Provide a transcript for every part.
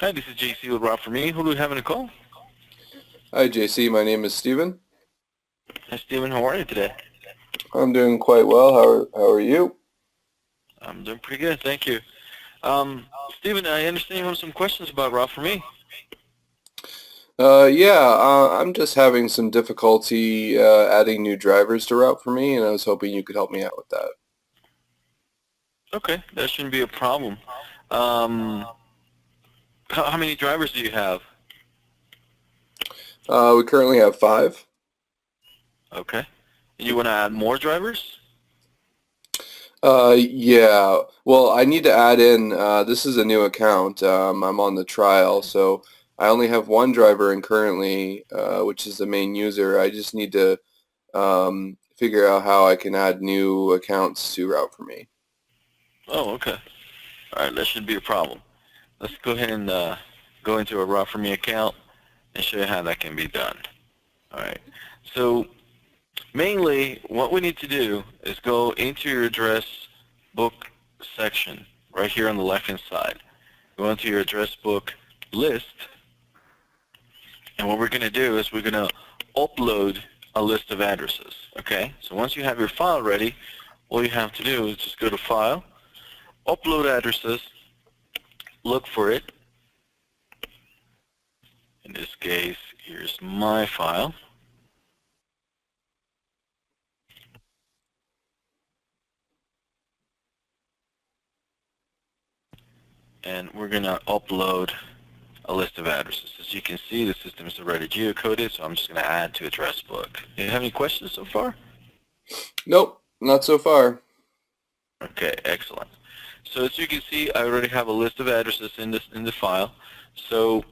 Hi, this is JC with Rob for me. Who do we have in the call? Hi JC, my name is Steven. Hi, Steven. How are you today? I'm doing quite well. How are you? I'm doing pretty good, thank you. Um, Steven, I understand you have some questions about Rob for me. I'm just having some difficulty adding new drivers to route for me, and I was hoping you could help me out with that. Okay, that shouldn't be a problem. Um, how many drivers do you have? We currently have five. Okay. And you want to add more drivers? Yeah. Well, I need to add in, this is a new account. I'm on the trial, so I only have one driver in currently, which is the main user. I just need to figure out how I can add new accounts to route for me. Oh, okay. All right, that shouldn't be a problem. Let's go ahead and go into a Rob for me account and show you how that can be done. All right. So mainly, what we need to do is go into your address book section right here on the left-hand side. Go into your address book list, and what we're going to do is we're going to upload a list of addresses. Okay? So once you have your file ready, all you have to do is just go to File, Upload Addresses, look for it. In this case, here's my file. And we're going to upload a list of addresses. As you can see, the system is already geocoded, so I'm just going to add to address book. Do you have any questions so far? Nope, not so far. Okay, excellent. So as you can see, I already have a list of addresses in the file. So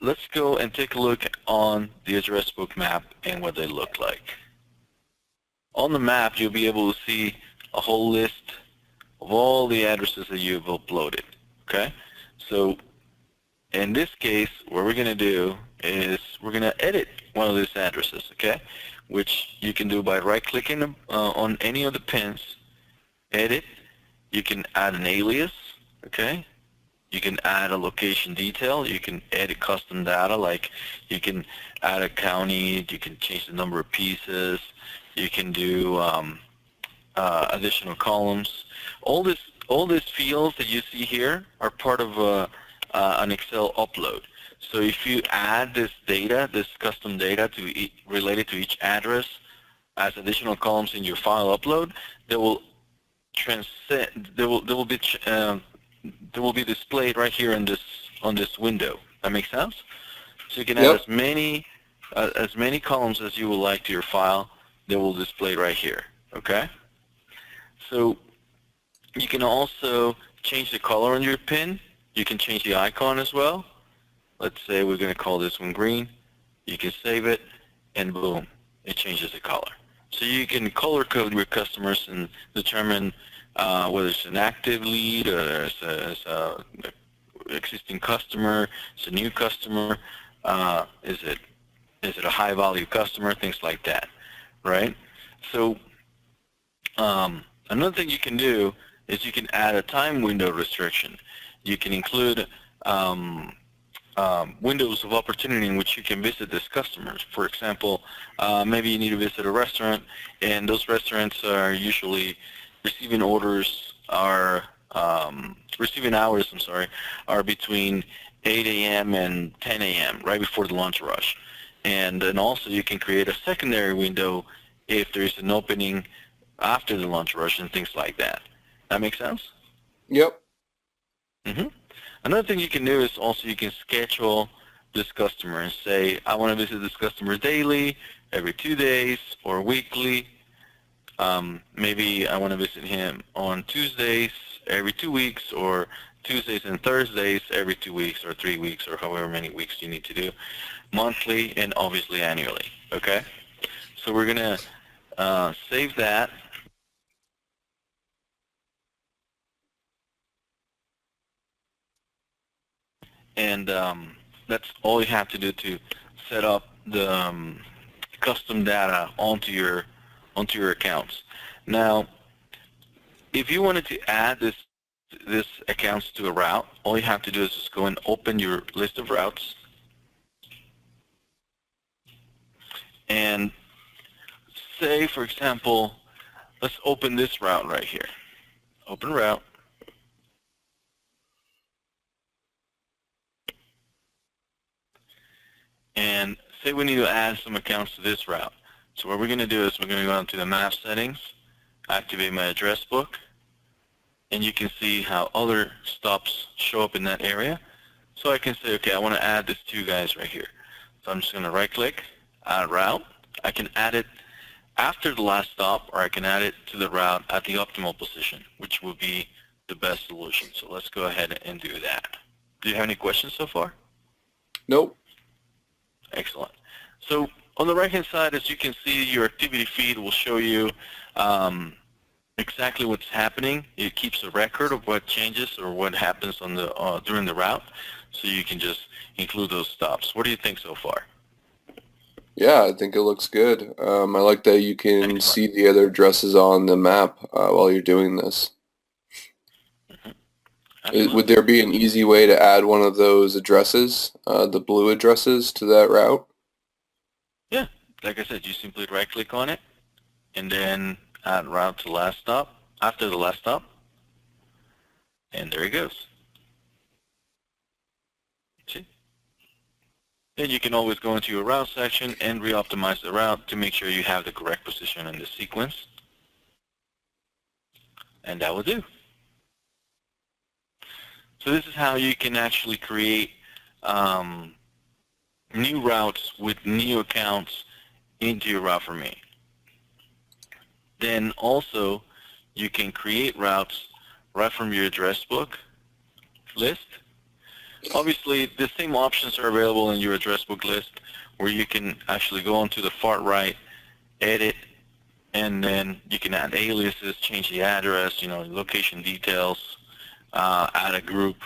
let's go and take a look on the address book map and what they look like. On the map, you'll be able to see a whole list of all the addresses that you've uploaded. Okay, so in this case, what we're going to do is we're going to edit one of these addresses, okay, which you can do by right-clicking on any of the pins, edit. You can add an alias, okay. You can add a location detail. You can edit custom data, like you can add a county. You can change the number of pieces. You can do additional columns. All this, all these fields that you see here are part of an Excel upload. So if you add this data, this custom data related to each address as additional columns in your file upload, they will transcend. They will be displayed right here in this on this window. That makes sense. So you can add Yep. as many columns as you would like to your file. They will display right here. Okay. So you can also change the color on your pin. You can change the icon as well. Let's say we're going to call this one green. You can save it, and boom, it changes the color. So you can color code your customers and determine whether it's an active lead or it's a existing customer, it's a new customer, is it a high value customer, things like that, right? So another thing you can do is you can add a time window restriction. You can include windows of opportunity in which you can visit this customer. For example, maybe you need to visit a restaurant, and those restaurants are usually receiving orders are receiving hours. I'm sorry, are between 8 a.m. and 10 a.m. right before the lunch rush, and then also you can create a secondary window if there's an opening after the lunch rush and things like that. That makes sense? Yep. hmm Another thing you can do is also you can schedule this customer and say, I want to visit this customer daily, every 2 days, or weekly. Maybe I want to visit him on Tuesdays every 2 weeks, or Tuesdays and Thursdays every 2 weeks, or 3 weeks, or however many weeks you need to do, monthly and obviously annually. Okay? So we're going to save that. And that's all you have to do to set up the custom data onto your accounts. Now, if you wanted to add this this accounts to a route, all you have to do is just go and open your list of routes. And say, for example, let's open this route right here. Open route. And say we need to add some accounts to this route. So what we're going to do is we're going to go into the map settings, activate my address book, and you can see how other stops show up in that area. So I can say, okay, I want to add these two guys right here. So I'm just going to right click, add route. I can add it after the last stop, or I can add it to the route at the optimal position, which will be the best solution. So let's go ahead and do that. Do you have any questions so far? Nope. Excellent. So on the right hand side, as you can see, your activity feed will show you exactly what's happening. It keeps a record of what changes or what happens on the during the route, so you can just include those stops. What do you think so far? Yeah, I think it looks good. I like that you can Excellent. see the other addresses on the map while you're doing this. Would Absolutely. there be an easy way to add one of those addresses, the blue addresses, to that route? Yeah, like I said, you simply right click on it and then add route to last stop after the last stop, and there it goes. See? Then you can always go into your route section and re-optimize the route to make sure you have the correct position in the sequence, and that will do. So this is how you can actually create new routes with new accounts into your route for me. Then also you can create routes right from your address book list. Obviously the same options are available in your address book list, where you can actually go onto the far right, edit, and then you can add aliases, change the address, location details, add a group,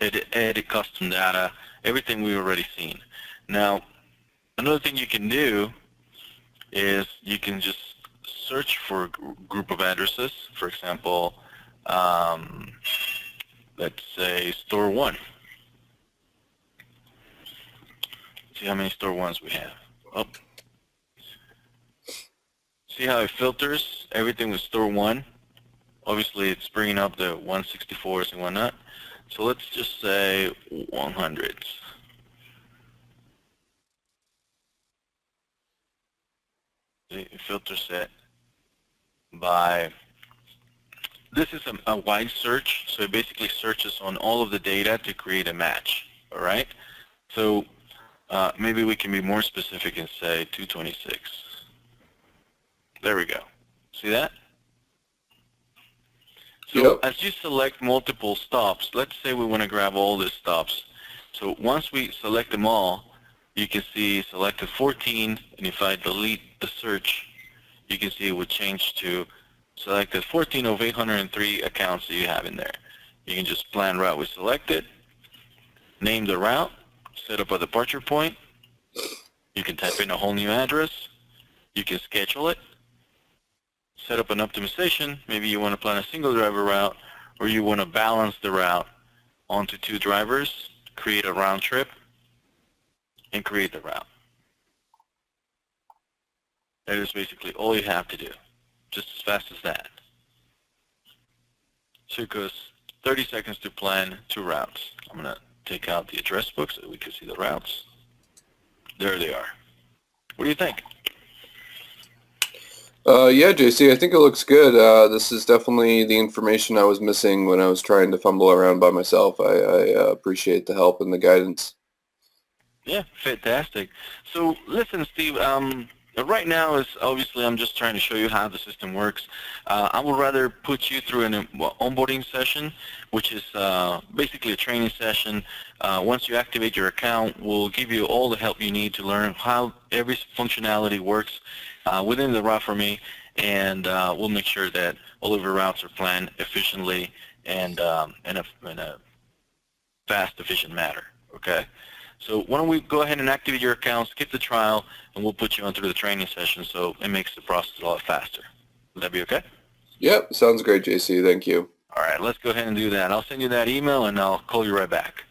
edit custom data, everything we've already seen. Now, another thing you can do is you can just search for a group of addresses. For example, um, let's say store 1. See how many store 1s we have. Oh, see how it filters everything with store 1? Obviously, it's bringing up the 164s and whatnot. So let's just say 100s. It filters it by, this is a wide search, so it basically searches on all of the data to create a match, all right? So maybe we can be more specific and say 226. There we go. See that? So Yep. as you select multiple stops, let's say we want to grab all the stops. So once we select them all, you can see selected 14, and if I delete the search, you can see it would change to selected 14 of 803 accounts that you have in there. You can just plan route with selected, name the route, set up a departure point. You can type in a whole new address. You can schedule it, set up an optimization. Maybe you want to plan a single driver route, or you want to balance the route onto 2 drivers, create a round trip, and create the route. That is basically all you have to do, just as fast as that. So it goes 30 seconds to plan 2 routes. I'm going to take out the address book so we can see the routes. There they are. What do you think? Yeah, JC, I think it looks good. This is definitely the information I was missing when I was trying to fumble around by myself. I appreciate the help and the guidance. Yeah, fantastic. So listen, Steve, right now is obviously I'm just trying to show you how the system works. I would rather put you through an onboarding session, which is basically a training session. Once you activate your account, we'll give you all the help you need to learn how every functionality works within the route for me, and we'll make sure that all of your routes are planned efficiently and in a fast, efficient manner. Okay. So why don't we go ahead and activate your account, skip the trial, and we'll put you onto the training session so it makes the process a lot faster. Would that be okay? Yep, sounds great, JC. Thank you. All right, let's go ahead and do that. I'll send you that email and I'll call you right back.